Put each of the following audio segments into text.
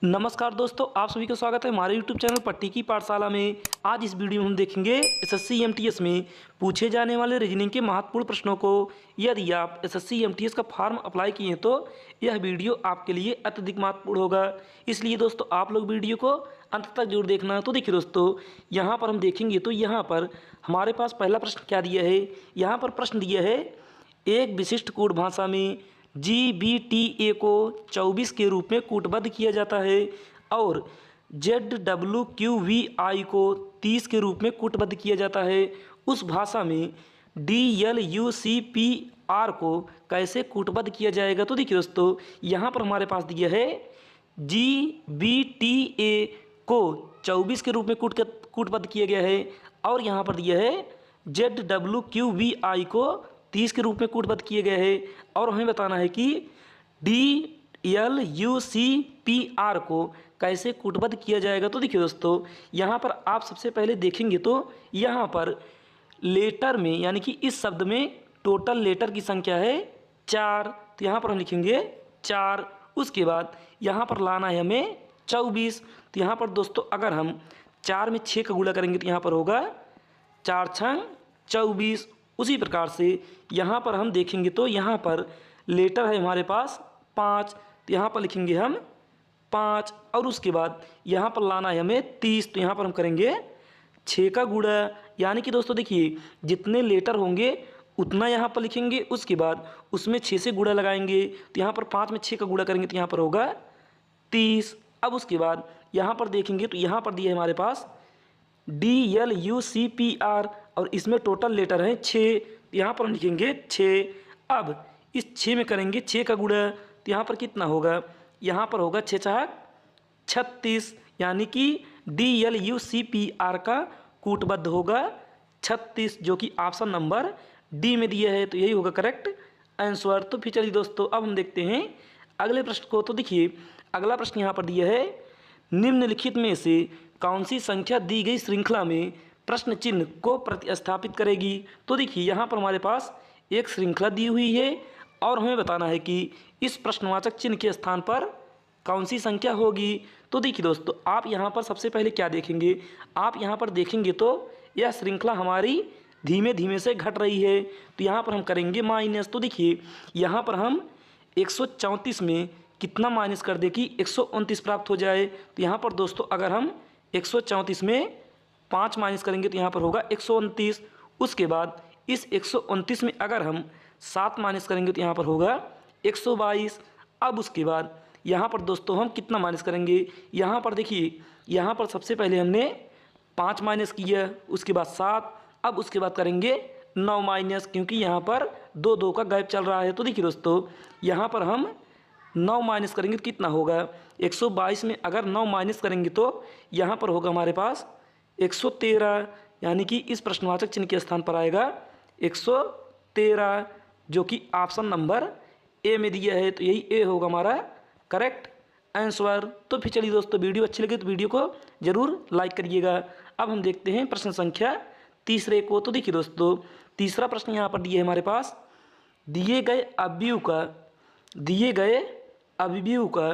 नमस्कार दोस्तों, आप सभी का स्वागत है हमारे YouTube चैनल पट्टी की पाठशाला में। आज इस वीडियो में हम देखेंगे एसएससी एमटीएस में पूछे जाने वाले रीजनिंग के महत्वपूर्ण प्रश्नों को। यदि आप एसएससी एमटीएस का फॉर्म अप्लाई किए हैं तो यह वीडियो आपके लिए अत्यधिक महत्वपूर्ण होगा। इसलिए दोस्तों आप लोग वीडियो को अंत तक जरूर देखना। तो देखिए दोस्तों, यहाँ पर हम देखेंगे तो यहाँ पर हमारे पास पहला प्रश्न क्या दिया है। यहाँ पर प्रश्न दिया है, एक विशिष्ट कूट भाषा में GBTA को 24 के रूप में कूटबद्ध किया जाता है और ZWQVI को 30 के रूप में कूटबद्ध किया जाता है। उस भाषा में DLUCPR को कैसे कूटबद्ध किया जाएगा। तो देखिए दोस्तों, यहाँ पर हमारे पास दिया है GBTA को 24 के रूप में कूटबद्ध किया गया है और यहाँ पर दिया है ZWQVI को 30 के रूप में कूटबद्ध किए गए हैं और हमें बताना है कि DLUCPR को कैसे कूटबद्ध किया जाएगा। तो देखिए दोस्तों, यहाँ पर आप सबसे पहले देखेंगे तो यहाँ पर लेटर में यानी कि इस शब्द में टोटल लेटर की संख्या है 4। तो यहाँ पर हम लिखेंगे 4। उसके बाद यहाँ पर लाना है हमें 24। तो यहाँ पर दोस्तों अगर हम 4 में 6 का गुणा करेंगे तो यहाँ पर होगा 4 छंग 24। उसी प्रकार से यहाँ पर हम देखेंगे तो यहाँ पर लेटर है हमारे पास 5। तो यहाँ पर लिखेंगे हम 5 और उसके बाद यहाँ पर लाना है हमें 30। तो यहाँ पर हम करेंगे 6 का गुणा, यानी कि दोस्तों देखिए जितने लेटर होंगे उतना यहाँ पर लिखेंगे। उसके बाद उसमें 6 से गुणा लगाएंगे। तो यहाँ पर 5 में 6 का गुणा करेंगे तो यहाँ पर होगा 30। अब उसके बाद यहाँ पर देखेंगे तो यहाँ पर दिया है हमारे पास DLUCPR और इसमें टोटल लेटर हैं 6। यहाँ पर हम लिखेंगे 6। अब इस 6 में करेंगे 6 का गुणा। तो यहाँ पर कितना होगा, यहाँ पर होगा 6 छह 36, यानी कि DLUCPR का कूटबद्ध होगा 36, जो कि ऑप्शन नंबर डी में दिया है। तो यही होगा करेक्ट आंसर। तो फिर चलिए दोस्तों अब हम देखते हैं अगले प्रश्न को। तो देखिए अगला प्रश्न यहाँ पर दिया है, निम्नलिखित में से कौन सी संख्या दी गई श्रृंखला में प्रश्न चिन्ह को प्रतिस्थापित करेगी। तो देखिए यहाँ पर हमारे पास एक श्रृंखला दी हुई है और हमें बताना है कि इस प्रश्नवाचक चिन्ह के स्थान पर कौन सी संख्या होगी। तो देखिए दोस्तों, आप यहाँ पर सबसे पहले क्या देखेंगे, आप यहाँ पर देखेंगे तो यह श्रृंखला हमारी धीमे धीमे से घट रही है। तो यहाँ पर हम करेंगे माइनस। तो देखिए यहाँ पर हम 134 में कितना माइनस कर दे कि 129 प्राप्त हो जाए। तो यहाँ पर दोस्तों अगर हम 134 में 5 माइनस करेंगे तो यहाँ पर होगा 129। उसके बाद इस 129 में अगर हम 7 माइनस करेंगे तो यहाँ पर होगा 122। अब उसके बाद यहाँ पर दोस्तों हम कितना माइनस करेंगे, यहाँ पर देखिए यहाँ पर सबसे पहले हमने 5 माइनस किया, उसके बाद 7, अब उसके बाद करेंगे 9 माइनस, क्योंकि यहाँ पर 2 का गैप चल रहा है। तो देखिए दोस्तों यहाँ पर हम 9 माइनस करेंगे तो कितना होगा, 122 में अगर 9 माइनस करेंगे तो यहाँ पर होगा हमारे पास 113, यानी कि इस प्रश्नवाचक चिन्ह के स्थान पर आएगा 113, जो कि ऑप्शन नंबर ए में दिया है। तो यही ए होगा हमारा करेक्ट आंसर। तो फिर चलिए दोस्तों, वीडियो अच्छी लगे तो वीडियो को जरूर लाइक करिएगा। अब हम देखते हैं प्रश्न संख्या तीसरे को। तो देखिए दोस्तों, तीसरा प्रश्न यहाँ पर दिया है हमारे पास, दिए गए अवयव का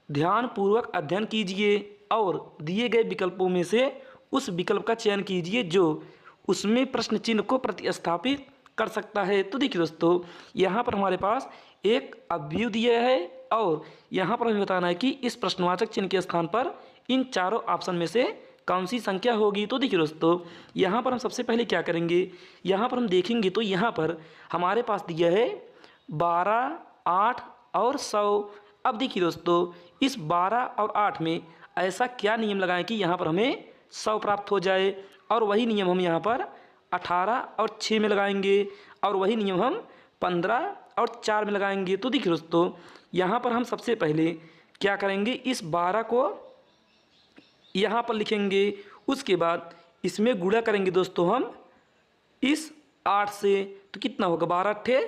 ध्यानपूर्वक अध्ययन कीजिए और दिए गए विकल्पों में से उस विकल्प का चयन कीजिए जो उसमें प्रश्न चिन्ह को प्रतिस्थापित कर सकता है। तो देखिए दोस्तों, यहाँ पर हमारे पास एक अवयव दिया है और यहाँ पर हमें बताना है कि इस प्रश्नवाचक चिन्ह के स्थान पर इन चारों ऑप्शन में से कौन सी संख्या होगी। तो देखिए दोस्तों, यहाँ पर हम सबसे पहले क्या करेंगे, यहाँ पर हम देखेंगे तो यहाँ पर हमारे पास दिया है 12, 8 और 100। अब देखिए दोस्तों, इस 12 और 8 में ऐसा क्या नियम लगाएं कि यहाँ पर हमें 100 प्राप्त हो जाए, और वही नियम हम यहाँ पर 18 और 6 में लगाएंगे, और वही नियम हम 15 और 4 में लगाएंगे। तो देखिए दोस्तों, यहाँ पर हम सबसे पहले क्या करेंगे, इस 12 को यहाँ पर लिखेंगे, उसके बाद इसमें गुणा करेंगे दोस्तों हम इस 8 से। तो कितना होगा, 12 अट्ठे,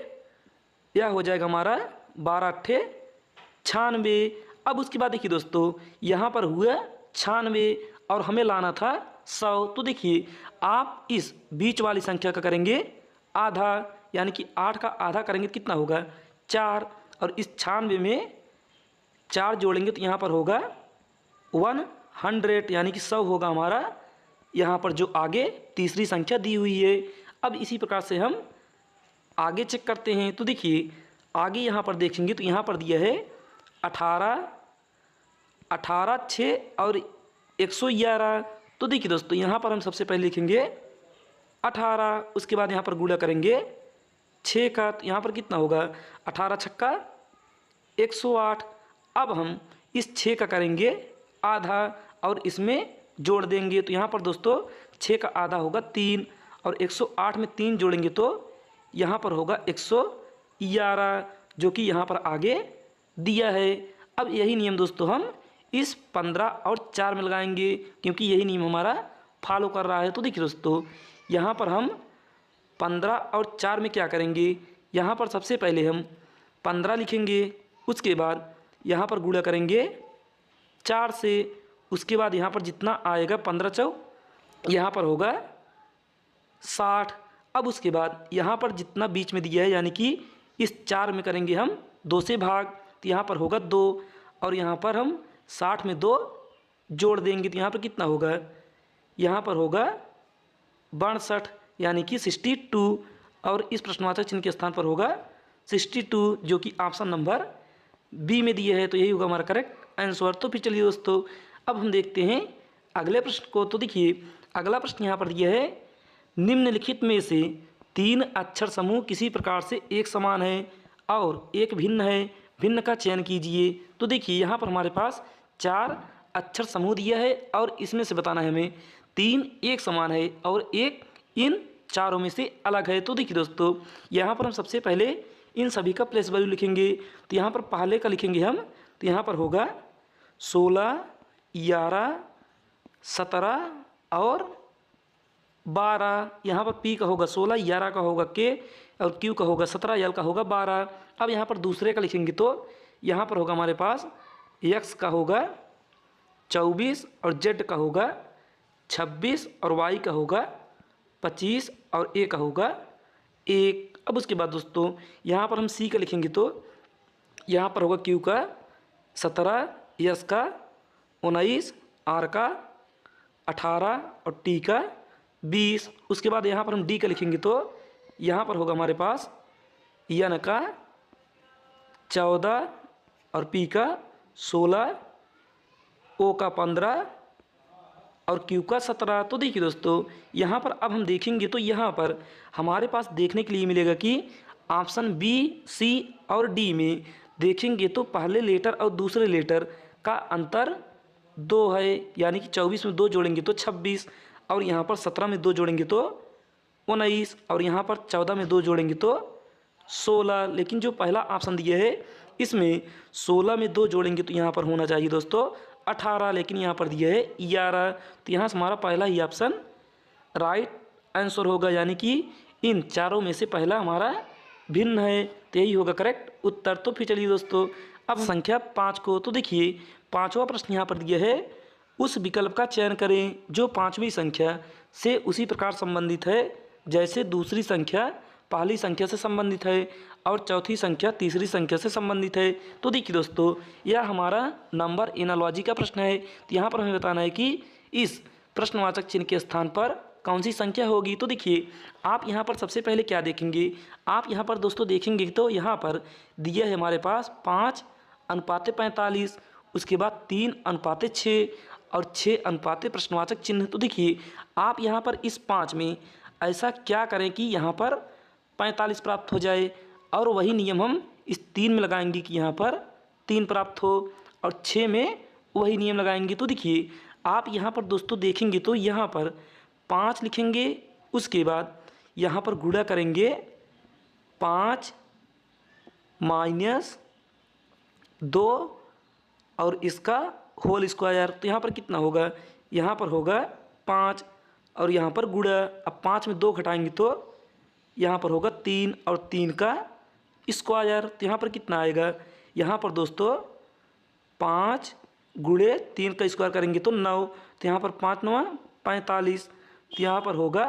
यह हो जाएगा हमारा 12 अट्ठे 96। अब उसके बाद देखिए दोस्तों, यहाँ पर हुआ 96 और हमें लाना था 100। तो देखिए आप इस बीच वाली संख्या का करेंगे आधा, यानी कि 8 का आधा करेंगे तो कितना होगा 4, और इस 96 में 4 जोड़ेंगे तो यहाँ पर होगा 100, यानी कि 100 होगा हमारा यहाँ पर जो आगे तीसरी संख्या दी हुई है। अब इसी प्रकार से हम आगे चेक करते हैं। तो देखिए आगे यहाँ पर देखेंगे तो यहाँ पर दिया है 18, 18, 6 और 111। तो देखिए दोस्तों यहाँ पर हम सबसे पहले लिखेंगे 18, उसके बाद यहाँ पर गुणा करेंगे 6 का, तो यहाँ पर कितना होगा 18 छक्का 108। अब हम इस 6 का करेंगे आधा और इसमें जोड़ देंगे, तो यहाँ पर दोस्तों 6 का आधा होगा 3 और 108 में 3 जोड़ेंगे तो यहाँ पर होगा 111, जो कि यहाँ पर आगे दिया है। अब यही नियम दोस्तों हम इस 15 और 4 में लगाएंगे, क्योंकि यही नियम हमारा फॉलो कर रहा है। तो देखिए दोस्तों यहाँ पर हम 15 और 4 में क्या करेंगे, यहाँ पर सबसे पहले हम 15 लिखेंगे, उसके बाद यहाँ पर गुणा करेंगे 4 से, उसके बाद यहाँ पर जितना आएगा 15 चौक यहाँ पर होगा 60। अब उसके बाद यहाँ पर जितना बीच में दिया है यानी कि इस 4 में करेंगे हम 2 से भाग, तो यहाँ पर होगा 2 और यहाँ पर हम 60 में 2 जोड़ देंगे, तो यहाँ पर कितना होगा, यहाँ पर होगा 62 यानी कि 62 और इस प्रश्नवाचक चिन्ह के स्थान पर होगा 62, जो कि ऑप्शन नंबर बी में दिए है। तो यही होगा हमारा करेक्ट आंसर। तो फिर चलिए दोस्तों अब हम देखते हैं अगले प्रश्न को। तो देखिए अगला प्रश्न यहाँ पर दिया है निम्नलिखित में से 3 अक्षर समूह किसी प्रकार से एक समान है और एक भिन्न है, भिन्न का चयन कीजिए। तो देखिए यहाँ पर हमारे पास 4 अक्षर समूह दिया है और इसमें से बताना है हमें 3 एक समान है और एक इन चारों में से अलग है। तो देखिए दोस्तों यहाँ पर हम सबसे पहले इन सभी का प्लेस वैल्यू लिखेंगे। तो यहाँ पर पहले का लिखेंगे हम, तो यहाँ पर होगा 16, 11, 17 और 12। यहाँ पर पी का होगा 16, 11 का होगा के और क्यू का होगा 17, यल का होगा 12। अब यहाँ पर दूसरे का लिखेंगे तो यहाँ पर होगा हमारे पास एक्स का होगा 24 और जेड का होगा 26 और वाई का होगा 25 और ए का होगा 1। अब उसके बाद दोस्तों यहाँ पर हम सी का लिखेंगे तो यहाँ पर होगा क्यू का 17, एस का 19, आर का 18 और टी का 20। उसके बाद यहाँ पर हम डी का लिखेंगे तो यहाँ पर होगा हमारे पास एन का 14 और पी का 16, ओ का 15 और क्यू का 17। तो देखिए दोस्तों यहाँ पर अब हम देखेंगे तो यहाँ पर हमारे पास देखने के लिए मिलेगा कि ऑप्शन बी, सी और डी में देखेंगे तो पहले लेटर और दूसरे लेटर का अंतर 2 है, यानी कि 24 में 2 जोड़ेंगे तो 26 और यहाँ पर 17 में 2 जोड़ेंगे तो 19 और यहाँ पर 14 में 2 जोड़ेंगे तो 16। लेकिन जो पहला ऑप्शन दिया है इसमें 16 में 2 जोड़ेंगे तो यहाँ पर होना चाहिए दोस्तों 18, लेकिन यहाँ पर दिया है 11। तो यहाँ से हमारा पहला ही ऑप्शन राइट आंसर होगा, यानी कि इन चारों में से पहला हमारा भिन्न है, तो यही होगा करेक्ट उत्तर। तो फिर चलिए दोस्तों अब संख्या 5 को। तो देखिए 5वां प्रश्न यहाँ पर दिया है उस विकल्प का चयन करें जो 5वीं संख्या से उसी प्रकार संबंधित है जैसे दूसरी संख्या पहली संख्या से संबंधित है और चौथी संख्या तीसरी संख्या से संबंधित है। तो देखिए दोस्तों यह हमारा नंबर एनालॉजी का प्रश्न है। तो यहाँ पर हमें बताना है कि इस प्रश्नवाचक चिन्ह के स्थान पर कौन सी संख्या होगी। तो देखिए आप यहाँ पर सबसे पहले क्या देखेंगे, आप यहाँ पर दोस्तों देखेंगे तो यहाँ पर दिया है हमारे पास 5:45, उसके बाद 3:6 और 6 प्रश्नवाचक चिन्ह। तो देखिए आप यहाँ पर इस 5 में ऐसा क्या करें कि यहाँ पर 45 प्राप्त हो जाए और वही नियम हम इस 3 में लगाएंगे कि यहाँ पर 3 प्राप्त हो और 6 में वही नियम लगाएंगे। तो देखिए आप यहाँ पर दोस्तों देखेंगे तो यहाँ पर 5 लिखेंगे, उसके बाद यहाँ पर गुणा करेंगे 5 - 2 और इसका होल स्क्वायर। तो यहाँ पर कितना होगा, यहाँ पर होगा 5 और यहाँ पर गुणा। अब 5 में 2 घटाएंगे तो यहाँ पर होगा 3 और 3 का स्क्वायर। तो यहाँ पर कितना आएगा, यहाँ पर दोस्तों 5 गुणे 3 का स्क्वायर करेंगे तो 9। तो यहाँ पर 5 9 45, तो यहाँ पर होगा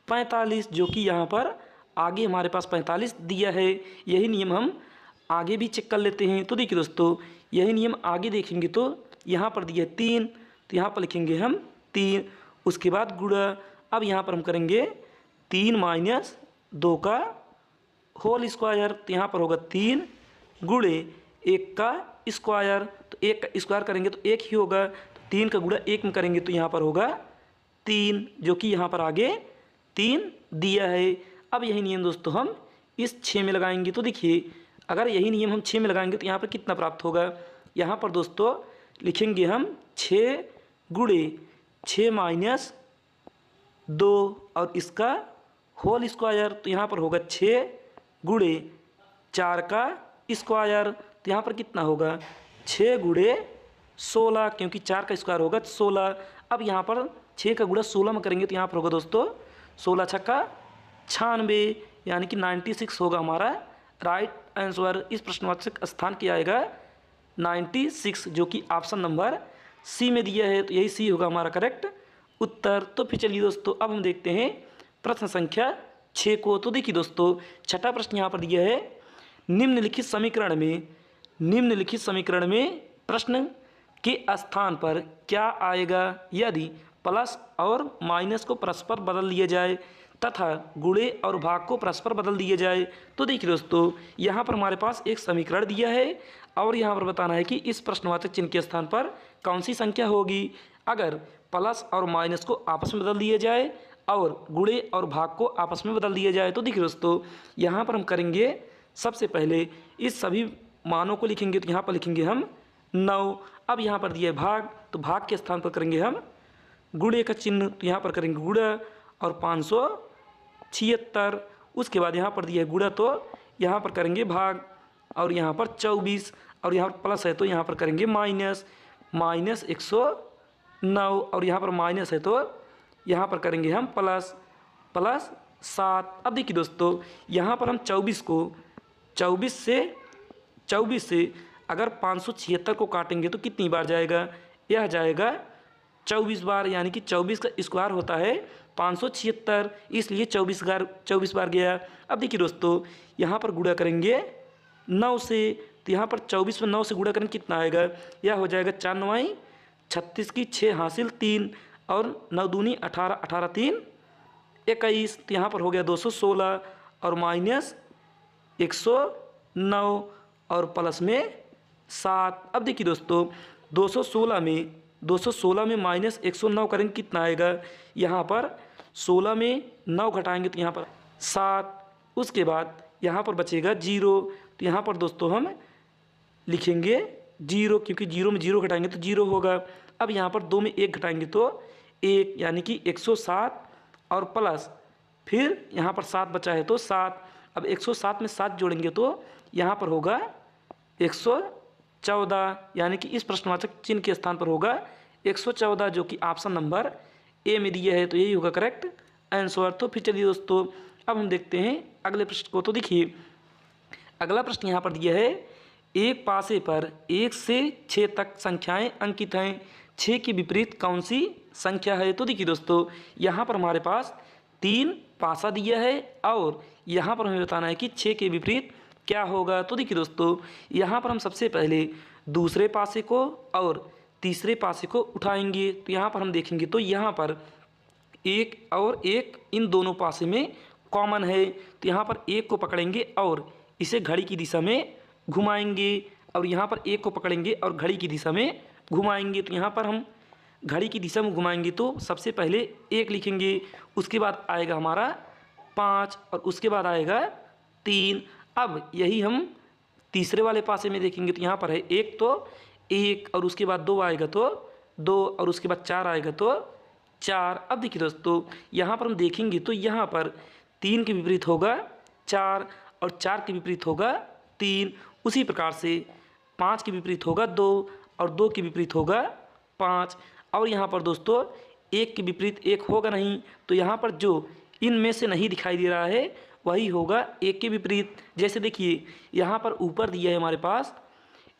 45, जो कि यहाँ पर आगे हमारे पास 45 दिया है। यही नियम हम आगे भी चेक कर लेते हैं। तो देखिए दोस्तों, यही नियम आगे देखेंगे तो यहाँ पर दिया है 3, तो यहाँ पर लिखेंगे हम 3। उसके बाद गुणा, अब यहाँ पर हम करेंगे 3 माइनस 2 का होल स्क्वायर, तो यहाँ पर होगा 3 गुणे 1 का स्क्वायर, तो 1 का स्क्वायर करेंगे तो 1 ही होगा, तो 3 का गुणा 1 में करेंगे तो यहाँ पर होगा 3, जो कि यहाँ पर आगे 3 दिया है। अब यही नियम दोस्तों हम इस 6 में लगाएंगे। तो देखिए, अगर यही नियम हम 6 में लगाएंगे तो यहाँ पर कितना प्राप्त होगा। यहाँ पर दोस्तों लिखेंगे हम 6 गुणे 6 माइनस 2 और इसका होल स्क्वायर, तो यहाँ पर होगा 6 गुणे 4 का स्क्वायर, तो यहाँ पर कितना होगा 6 गुणे 16, क्योंकि 4 का स्क्वायर होगा 16। अब यहाँ पर 6 का गुणा 16 में करेंगे तो यहाँ पर होगा दोस्तों 16 छक्का 96, यानी कि 96 होगा हमारा राइट आंसर। इस प्रश्नवाचक स्थान किया आएगा 96, जो कि ऑप्शन नंबर सी में दिया है, तो यही सी होगा हमारा करेक्ट उत्तर। तो फिर चलिए दोस्तों, अब हम देखते हैं प्रश्न संख्या 6 को। तो देखिए दोस्तों, छठा प्रश्न यहाँ पर दिया है, निम्नलिखित समीकरण में प्रश्न के स्थान पर क्या आएगा यदि प्लस और माइनस को परस्पर बदल दिया जाए तथा गुणे और भाग को परस्पर बदल दिया जाए। तो देखिए दोस्तों, यहाँ पर हमारे पास एक समीकरण दिया है और यहाँ पर बताना है कि इस प्रश्नवाचक चिन्ह के स्थान पर कौन सी संख्या होगी। अगर प्लस और माइनस को आपस में बदल दिया जाए और गुणे और भाग को आपस में बदल दिया जाए। तो देखिए दोस्तों, यहाँ पर हम करेंगे सबसे पहले इस सभी मानों को लिखेंगे, तो यहाँ पर लिखेंगे हम 9। अब यहाँ पर दिया है भाग, तो भाग के स्थान पर करेंगे हम गुणे का चिन्ह, तो यहाँ पर करेंगे गुणा और 576। उसके बाद यहाँ पर दिया है गुणा, तो यहाँ पर करेंगे भाग और यहाँ पर 24 और यहाँ पर प्लस है तो यहाँ पर करेंगे माइनस 109 और यहाँ पर माइनस है तो यहाँ पर करेंगे हम प्लस 7। अब देखिए दोस्तों, यहाँ पर हम 24 से अगर 576 को काटेंगे तो कितनी बार जाएगा, यह जाएगा 24 बार, यानी कि 24 का स्क्वायर होता है 576, इसलिए 24 बार गया। अब देखिए दोस्तों, यहाँ पर गुणा करेंगे 9 से, तो यहाँ पर 24 में 9 से गुणा करेंगे कितना आएगा, यह हो जाएगा 4 9 36 की 6 हासिल 3 और 9 दूनी 18, 18 3 21, तो यहाँ पर हो गया 216 और माइनस 109 और प्लस में 7। अब देखिए दोस्तों, 216 में माइनस 109 करेंगे कितना आएगा, यहाँ पर 16 में 9 घटाएंगे तो यहाँ पर 7। उसके बाद यहाँ पर बचेगा 0, तो यहाँ पर दोस्तों हम लिखेंगे 0, क्योंकि 0 में 0 घटाएंगे तो 0 होगा। अब यहाँ पर 2 में 1 घटाएंगे तो 1, यानी कि 107 और प्लस फिर यहाँ पर 7 बचा है तो 7। अब 107 में 7 जोड़ेंगे तो यहाँ पर होगा 114, यानी कि इस प्रश्नवाचक चिन्ह के स्थान पर होगा 114, जो कि ऑप्शन नंबर ए में दिया है, तो यही होगा करेक्ट आंसर। तो फिर चलिए दोस्तों, अब हम देखते हैं अगले प्रश्न को। तो देखिए, अगला प्रश्न यहाँ पर दिया है, एक पासे पर 1 से 6 तक संख्याएं अंकित हैं, 6 के विपरीत कौन सी संख्या है। तो देखिए दोस्तों, यहाँ पर हमारे पास 3 पासा दिया है और यहाँ पर हमें बताना है कि 6 के विपरीत क्या होगा। तो देखिए दोस्तों, यहाँ पर हम सबसे पहले दूसरे पासे को और तीसरे पासे को उठाएंगे, तो यहाँ पर हम देखेंगे तो यहाँ पर 1 और 1 इन दोनों पासे में कॉमन है, तो यहाँ पर 1 को पकड़ेंगे और इसे घड़ी की दिशा में घुमाएंगे और यहाँ पर 1 को पकड़ेंगे और घड़ी की दिशा में घुमाएंगे, तो यहाँ पर हम घड़ी की दिशा में घुमाएंगे तो सबसे पहले 1 लिखेंगे, उसके बाद आएगा हमारा 5 और उसके बाद आएगा 3। अब यही हम तीसरे वाले पासे में देखेंगे तो यहाँ पर है 1 तो 1 और उसके बाद 2 आएगा तो 2 और उसके बाद 4 आएगा तो 4। अब देखिए दोस्तों, यहाँ पर हम देखेंगे तो यहाँ पर 3 के विपरीत होगा 4 और 4 के विपरीत होगा 3। उसी प्रकार से 5 के विपरीत होगा 2 और 2 के विपरीत होगा 5। और यहाँ पर दोस्तों 1 के विपरीत 1 होगा नहीं, तो यहाँ पर जो इनमें से नहीं दिखाई दे रहा है वही होगा 1 के विपरीत। जैसे देखिए, यहाँ पर ऊपर दिया है हमारे पास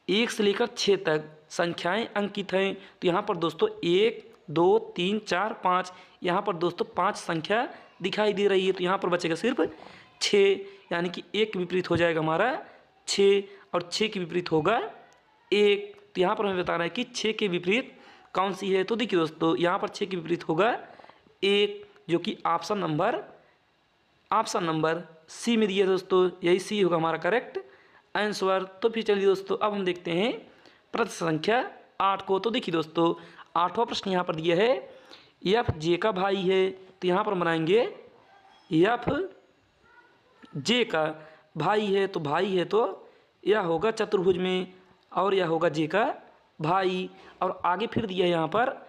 1 से लेकर 6 तक संख्याएं अंकित हैं, तो यहाँ पर दोस्तों 1 2 3 4 5, यहाँ पर दोस्तों 5 संख्या दिखाई दे रही है, तो यहाँ पर बचेगा सिर्फ 6, यानी कि 1 के विपरीत हो जाएगा हमारा 6 और 6 के विपरीत होगा 1। तो यहाँ पर हमें बताना है कि 6 के विपरीत कौन सी है। तो देखिए दोस्तों, यहाँ पर 6 के विपरीत होगा 1, जो कि ऑप्शन नंबर सी में दिया दोस्तों। यही सी होगा हमारा करेक्ट आंसर। तो फिर चलिए दोस्तों, अब हम देखते हैं प्रश्न संख्या 8 को। तो देखिए दोस्तों, 8वां प्रश्न यहाँ पर दिया है एफ जे का भाई है। तो यहाँ पर बनाएंगे एफ जे का भाई है। तो भाई है तो यह होगा चतुर्भुज में, और यह होगा जे का भाई। और आगे फिर दिया है यहाँ पर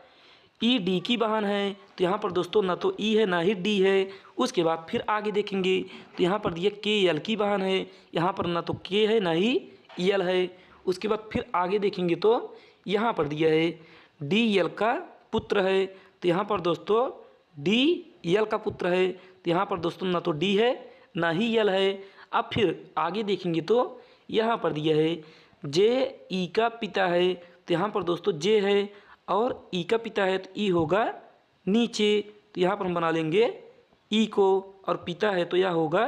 ई डी की बहन है। तो यहाँ पर दोस्तों ना तो ई है ना ही डी है। उसके बाद फिर आगे देखेंगे तो यहाँ पर दिया के एल की बहन है। यहाँ पर ना तो के है ना ही एल है। उसके बाद फिर आगे देखेंगे तो यहाँ पर दिया है डी एल का पुत्र है। तो यहाँ पर दोस्तों डी एल का पुत्र है। तो यहाँ पर दोस्तों ना तो डी है ना ही एल है। अब फिर आगे देखेंगे तो यहाँ पर दिया है जे ई का पिता है। तो यहाँ पर दोस्तों जे है और ई का पिता है, तो ई होगा नीचे। तो यहाँ पर हम बना लेंगे ई को, और पिता है तो यह होगा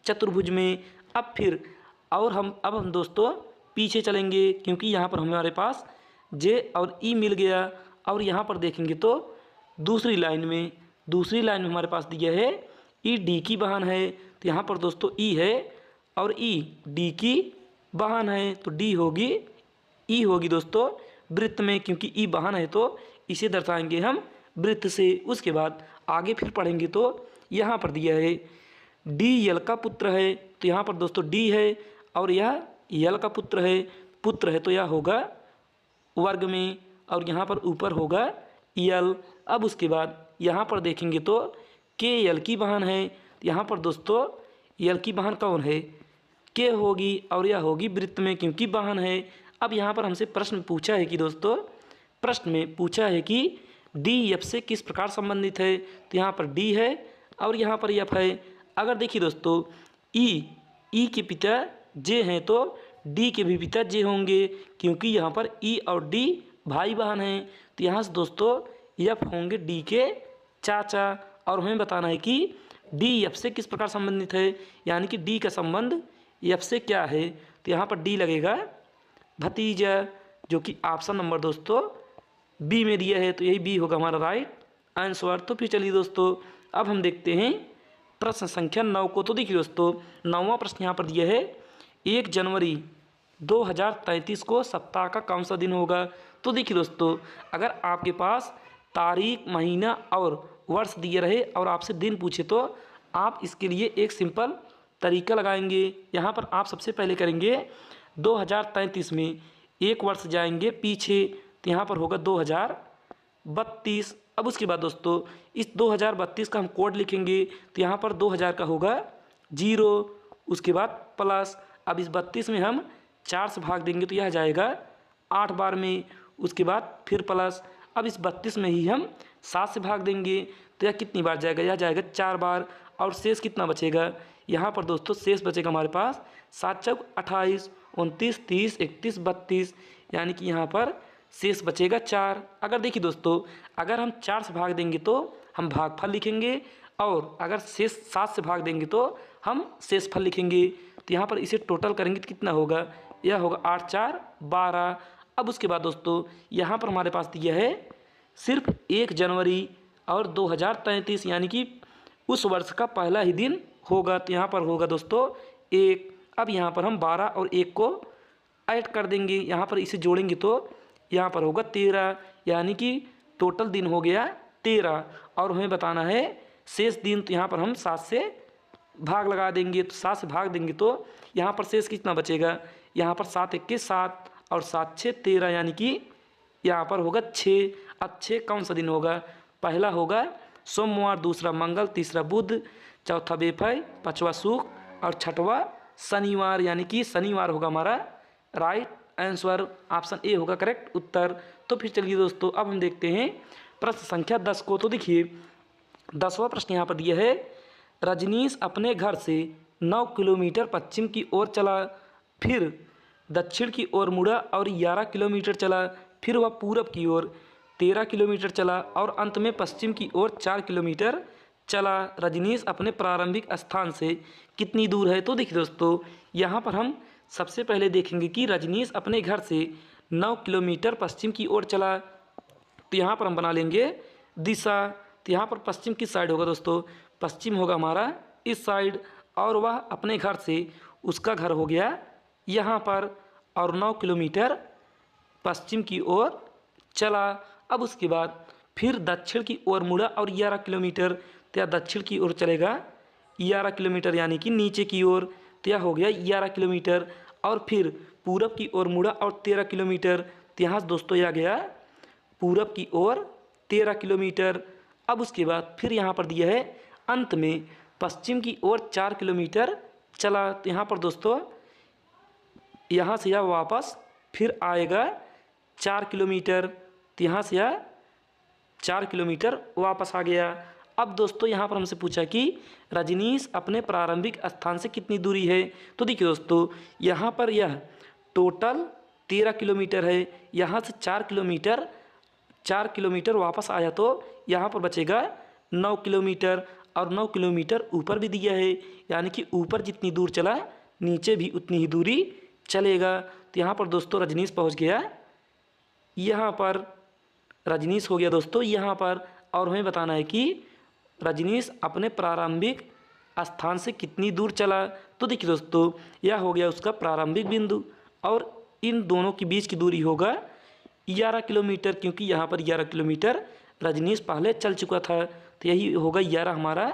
चतुर्भुज में। अब हम दोस्तों पीछे चलेंगे, क्योंकि यहाँ पर हमारे पास जे और ई मिल गया। और यहाँ पर देखेंगे तो दूसरी लाइन में हमारे पास दिया है ई डी की बहन है। तो यहाँ पर दोस्तों ई है और ई डी की बहन है, तो डी होगी ई होगी दोस्तों वृत्त में, क्योंकि ई बहन है तो इसे दर्शाएंगे हम वृत्त से। उसके बाद आगे फिर पढ़ेंगे तो यहाँ पर दिया है डी यल का पुत्र है। तो यहाँ पर दोस्तों डी है और यह यल का पुत्र है तो यह होगा वर्ग में, और यहाँ पर ऊपर होगा यल। अब उसके बाद यहाँ पर देखेंगे तो के यल की बहन है। यहाँ पर दोस्तों यल की बहन कौन है, के होगी, और यह होगी वृत्त में क्योंकि बहन है। अब यहाँ पर हमसे प्रश्न पूछा है कि दोस्तों, प्रश्न में पूछा है कि डी एफ से किस प्रकार संबंधित है। तो यहाँ पर डी है और यहाँ पर एफ है। अगर देखिए दोस्तों ई के पिता जे हैं तो डी के भी पिता जे होंगे, क्योंकि यहाँ पर ई और डी भाई बहन हैं। तो यहाँ से दोस्तों एफ होंगे डी के चाचा। और हमें बताना है कि डी एफ से किस प्रकार संबंधित है, यानी कि डी का संबंध एफ से क्या है। तो यहाँ पर डी लगेगा भतीजा, जो कि ऑप्शन नंबर दोस्तों बी में दिया है। तो यही बी होगा हमारा राइट आंसर। तो फिर चलिए दोस्तों, अब हम देखते हैं प्रश्न संख्या 9 को। तो देखिए दोस्तों, 9वां प्रश्न यहाँ पर दिया है 1 जनवरी 2033 को सप्ताह का कौन सा दिन होगा। तो देखिए दोस्तों, अगर आपके पास तारीख, महीना और वर्ष दिए रहे और आपसे दिन पूछे, तो आप इसके लिए एक सिंपल तरीका लगाएंगे। यहाँ पर आप सबसे पहले करेंगे 2033 में एक वर्ष जाएंगे पीछे, तो यहाँ पर होगा 2032। अब उसके बाद दोस्तों इस 2032 का हम कोड लिखेंगे। तो यहाँ पर 2000 का होगा 0, उसके बाद प्लस। अब इस 32 में हम 4 से भाग देंगे तो यह जाएगा 8 बार में, उसके बाद फिर प्लस। अब इस 32 में ही हम 7 से भाग देंगे तो यह कितनी बार जाएगा, यह जाएगा 4 बार। और शेष कितना बचेगा, यहाँ पर दोस्तों शेष बचेगा हमारे पास 7 चौक 28, 29, 30, 31, 32, यानी कि यहाँ पर शेष बचेगा 4। अगर देखिए दोस्तों, अगर हम 4 से भाग देंगे तो हम भागफल लिखेंगे, और अगर शेष 7 से भाग देंगे तो हम शेषफल लिखेंगे। तो यहाँ पर इसे टोटल करेंगे तो कितना होगा, यह होगा 8 4 12। अब उसके बाद दोस्तों यहाँ पर हमारे पास दिया है सिर्फ 1 जनवरी और 2033, यानी कि उस वर्ष का पहला ही दिन होगा। तो यहाँ पर होगा दोस्तों 1। अब यहाँ पर हम 12 और 1 को ऐड कर देंगे, यहाँ पर इसे जोड़ेंगे तो यहाँ पर होगा 13, यानी कि टोटल दिन हो गया 13। और हमें बताना है शेष दिन। तो यहाँ पर हम 7 से भाग लगा देंगे, तो 7 से भाग देंगे तो यहाँ पर शेष कितना बचेगा, यहाँ पर 7 1 के 7 और 7 6 13, यानी कि यहाँ पर होगा 6। अब 6 कौन सा दिन होगा, पहला होगा सोमवार, दूसरा मंगल, तीसरा बुध, चौथा बेफाई, पाँचवा शुक्र और छठवां शनिवार, यानी कि शनिवार होगा हमारा राइट आंसर। ऑप्शन ए होगा करेक्ट उत्तर। तो फिर चलिए दोस्तों, अब हम देखते हैं प्रश्न संख्या 10 को। तो देखिए 10वां प्रश्न यहाँ पर दिया है रजनीश अपने घर से 9 किलोमीटर पश्चिम की ओर चला, फिर दक्षिण की ओर मुड़ा और 11 किलोमीटर चला, फिर वह पूरब की ओर 13 किलोमीटर चला और अंत में पश्चिम की ओर 4 किलोमीटर चला। रजनीश अपने प्रारंभिक स्थान से कितनी दूर है। तो देखिए दोस्तों, यहाँ पर हम सबसे पहले देखेंगे कि रजनीश अपने घर से 9 किलोमीटर पश्चिम की ओर चला। तो यहाँ पर हम बना लेंगे दिशा। तो यहाँ पर पश्चिम किस साइड होगा दोस्तों? पश्चिम होगा हमारा इस साइड। और वह अपने घर से, उसका घर हो गया यहाँ पर, और 9 किलोमीटर पश्चिम की ओर चला। अब उसके बाद फिर दक्षिण की ओर मुड़ा और 11 किलोमीटर, तो यह दक्षिण की ओर चलेगा 11 किलोमीटर, यानी कि नीचे की ओर। तो यह हो गया 11 किलोमीटर। और फिर पूरब की ओर मुड़ा और 13 किलोमीटर, तो यहाँ दोस्तों यह गया पूरब की ओर 13 किलोमीटर। अब उसके बाद फिर यहाँ पर दिया है अंत में पश्चिम की ओर 4 किलोमीटर चला। तो यहाँ पर दोस्तों यहाँ से यह वापस फिर आएगा 4 किलोमीटर। तो यहाँ से यह 4 किलोमीटर वापस आ गया। अब दोस्तों यहाँ पर हमसे पूछा कि रजनीश अपने प्रारंभिक स्थान से कितनी दूरी है। तो देखिए दोस्तों यहाँ पर यह टोटल 13 किलोमीटर है। यहाँ से 4 किलोमीटर वापस आया तो यहाँ पर बचेगा 9 किलोमीटर। और 9 किलोमीटर ऊपर भी दिया है, यानी कि ऊपर जितनी दूर चला नीचे भी उतनी ही दूरी चलेगा। तो यहाँ पर दोस्तों रजनीश पहुँच गया यहाँ पर, रजनीश हो गया दोस्तों यहाँ पर। और हमें बताना है कि रजनीश अपने प्रारंभिक स्थान से कितनी दूर चला। तो देखिए दोस्तों यह हो गया उसका प्रारंभिक बिंदु, और इन दोनों के बीच की दूरी होगा 11 किलोमीटर, क्योंकि यहाँ पर 11 किलोमीटर रजनीश पहले चल चुका था। तो यही होगा 11 हमारा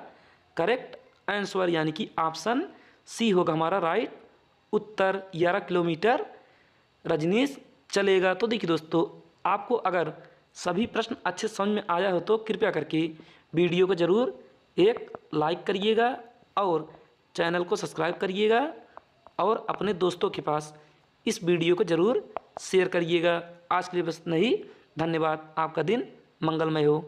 करेक्ट आंसर, यानी कि ऑप्शन सी होगा हमारा राइट उत्तर। 11 किलोमीटर रजनीश चलेगा। तो देखिए दोस्तों आपको अगर सभी प्रश्न अच्छे समझ में आया हो तो कृपया करके वीडियो को ज़रूर एक लाइक करिएगा और चैनल को सब्सक्राइब करिएगा, और अपने दोस्तों के पास इस वीडियो को ज़रूर शेयर करिएगा। आज के लिए बस नहीं, धन्यवाद। आपका दिन मंगलमय हो।